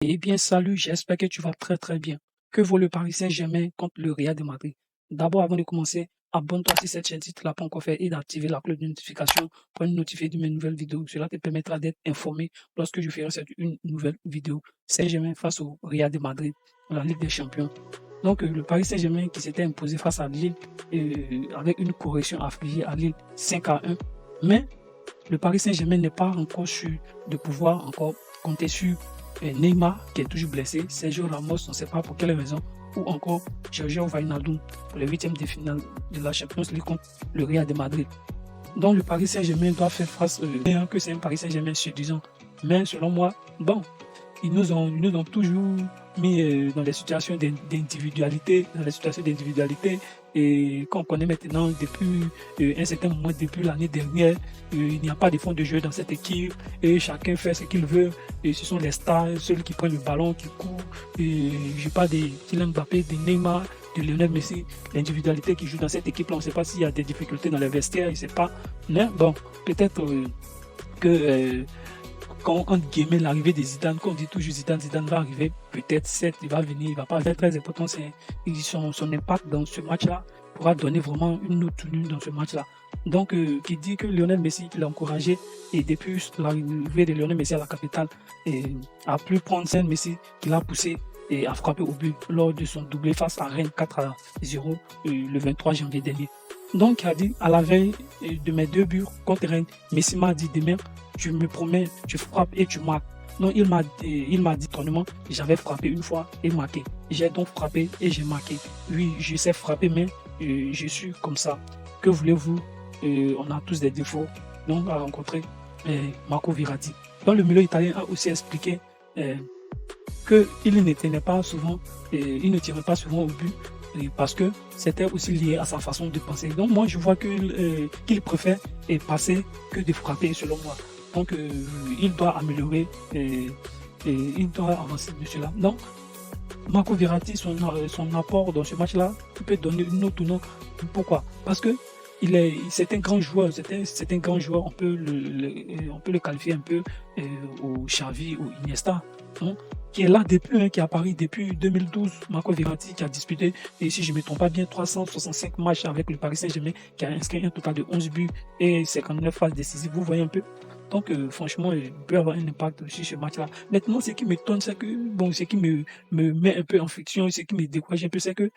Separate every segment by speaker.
Speaker 1: Eh bien, salut, j'espère que tu vas très très bien. Que vaut le Paris Saint-Germain contre le Real de Madrid? D'abord, avant de commencer, abonne-toi si cette chaîne si tu ne l'as pas encore fait et d'activer la cloche de notification pour être notifié de mes nouvelles vidéos. Cela te permettra d'être informé lorsque je ferai une nouvelle vidéo. Saint-Germain face au Real de Madrid dans la Ligue des Champions. Donc, le Paris Saint-Germain qui s'était imposé face à Lille avec une correction affligée à Lille 5-1. Mais le Paris Saint-Germain n'est pas encore sûr de pouvoir encore compter sur Neymar qui est toujours blessé, Sergio Ramos, on ne sait pas pour quelle raison, ou encore Giorgio Wijnaldum pour les huitièmes de finale de la Champions League contre le Real de Madrid. Donc le Paris Saint-Germain doit faire face, bien que c'est un Paris Saint-Germain séduisant, mais selon moi, bon, ils nous ont toujours mis dans des situations d'individualité, et qu'on connaît maintenant depuis un certain moment, depuis l'année dernière, il n'y a pas de fond de jeu dans cette équipe et chacun fait ce qu'il veut. Et ce sont les stars, ceux qui prennent le ballon, qui courent. Et je parle de Kylian Mbappé, de Neymar, de Lionel Messi, l'individualité qui joue dans cette équipe-là. On ne sait pas s'il y a des difficultés dans les vestiaires, je ne sais pas. Mais bon, peut-être que quand on guillemets l'arrivée de Zidane, quand on dit toujours Zidane va arriver, peut-être certes il va venir, il va pas être très important, c'est son impact dans ce match-là pourra donner vraiment une autre tenue dans ce match-là. Donc qui dit que Lionel Messi l'a encouragé et depuis l'arrivée de Lionel Messi à la capitale a pu prendre scène Messi qui l'a poussé et a frappé au but lors de son doublé face à Rennes 4-0 le 23 janvier dernier. Donc, il a dit à la veille de mes deux buts contre Rennes, Messi m'a dit demain, tu me promets, tu frappes et tu marques. Donc, il m'a dit tournement, j'avais frappé une fois et marqué. J'ai donc frappé et j'ai marqué. Oui, je sais frapper, mais je suis comme ça. Que voulez-vous? On a tous des défauts. Donc, on a rencontré Marco Verratti. Donc, le milieu italien a aussi expliqué qu'il ne tenait pas souvent, il ne tirait pas souvent au but parce que c'était aussi lié à sa façon de penser. Donc moi, je vois qu'il préfère passer que de frapper, selon moi. Donc il doit améliorer et il doit avancer de cela. Donc Marco Verratti, son apport dans ce match-là, il peut donner une autre nom. Pourquoi? Parce que c'est un grand joueur, c'est un grand joueur, on peut le qualifier un peu au Xavi ou Iniesta, hein, qui est là depuis, qui est à Paris depuis 2012. Marco Verratti qui a disputé, et si je ne me trompe pas bien, 365 matchs avec le Paris Saint-Germain, qui a inscrit un total de 11 buts et 59 phases décisives. Vous voyez un peu. Donc, franchement, il peut avoir un impact sur ce match-là. Maintenant, ce qui m'étonne, c'est que, bon, ce qui me met un peu en friction, ce qui me décourage un peu, c'est que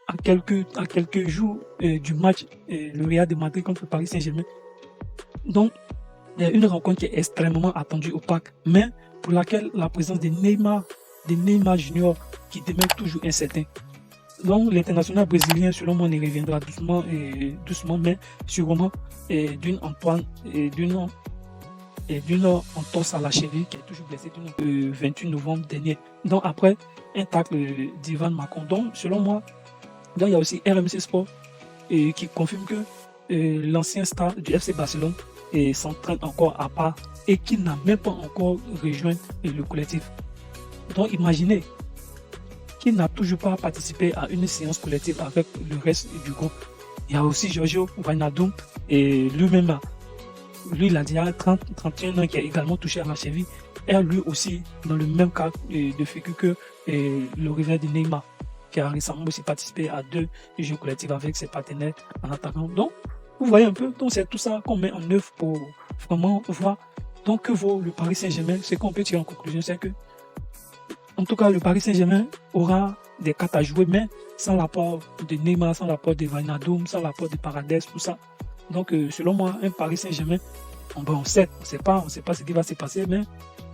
Speaker 1: à quelques jours du match, le Real de Madrid contre le Paris Saint-Germain. Donc, il y a une rencontre qui est extrêmement attendue au parc, mais pour laquelle la présence de Neymar Junior, qui demeure toujours incertain. Donc, l'international brésilien, selon moi, ne reviendra doucement, mais sûrement d'une entorse à la cheville qui est toujours blessée le 28 novembre dernier. Donc, après un tacle d'Ivan Macon. Donc, selon moi, donc, il y a aussi RMC Sport qui confirme que l'ancien star du FC Barcelone s'entraîne encore à part et qu'il n'a même pas encore rejoint le collectif. Donc imaginez qu'il n'a toujours pas participé à une séance collective avec le reste du groupe. Il y a aussi Giorgio Wijnaldum et lui-même, lui il a déjà 31 ans qui a également touché à la cheville et lui aussi dans le même cas de figure que le rival de Neymar, qui a récemment aussi participé à 2 jeux collectifs avec ses partenaires en attaquant. Donc, vous voyez un peu, donc c'est tout ça qu'on met en œuvre pour vraiment voir donc que vaut le Paris Saint-Germain. Ce qu'on peut tirer en conclusion, c'est que, en tout cas, le Paris Saint-Germain aura des cartes à jouer, mais sans l'apport de Neymar, sans l'apport de Wijnaldum, sans l'apport de Paredes, tout ça. Donc, selon moi, un Paris Saint-Germain, on sait pas ce qui va se passer, mais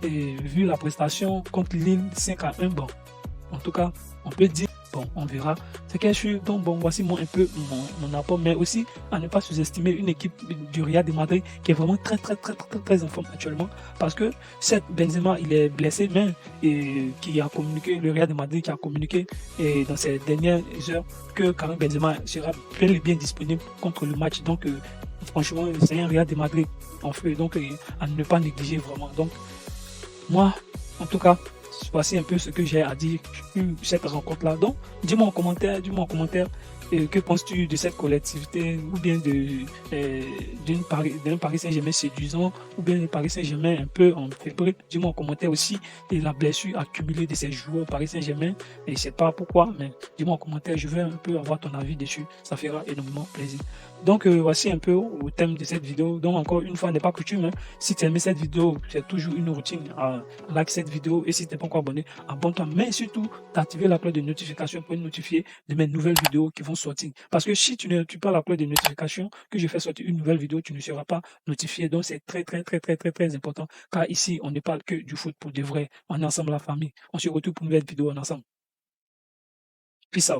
Speaker 1: vu la prestation contre Lille 5-1, bon, en tout cas, on peut dire, bon, on verra. C'est quelque chose, donc bon, voici un peu mon apport, mais aussi à ne pas sous-estimer une équipe du Real de Madrid qui est vraiment très en forme actuellement, parce que certes, Benzema, il est blessé, mais qui a communiqué, le Real de Madrid qui a communiqué dans ces dernières heures que Karim Benzema sera bel et bien disponible contre le match. Donc, franchement, c'est un Real de Madrid en feu, donc à ne pas négliger vraiment. Donc, moi, en tout cas, voici un peu ce que j'ai à dire sur cette rencontre-là. Donc, dis-moi en commentaire que penses-tu de cette collectivité ou bien d'un Paris Saint-Germain séduisant ou bien d'un Paris Saint-Germain un peu en fébrile? Dis-moi en commentaire aussi et la blessure accumulée de ces joueurs au Paris Saint-Germain. Et je sais pas pourquoi, mais dis-moi en commentaire, je veux un peu avoir ton avis dessus. Ça fera énormément plaisir. Donc voici un peu au thème de cette vidéo. Donc encore une fois, n'est pas coutume, hein. Si tu as aimé cette vidéo, c'est toujours une routine à like cette vidéo. Et si tu n'es pas encore abonné, abonne-toi. Mais surtout, d'activer la cloche de notification pour être notifié de mes nouvelles vidéos qui vont sortir. Parce que si tu ne tues pas la cloche de notification, que je fais sortir une nouvelle vidéo, tu ne seras pas notifié. Donc c'est très important. Car ici, on ne parle que du foot pour de vrai. On est ensemble la famille. On se retrouve pour une nouvelle vidéo ensemble. Peace out.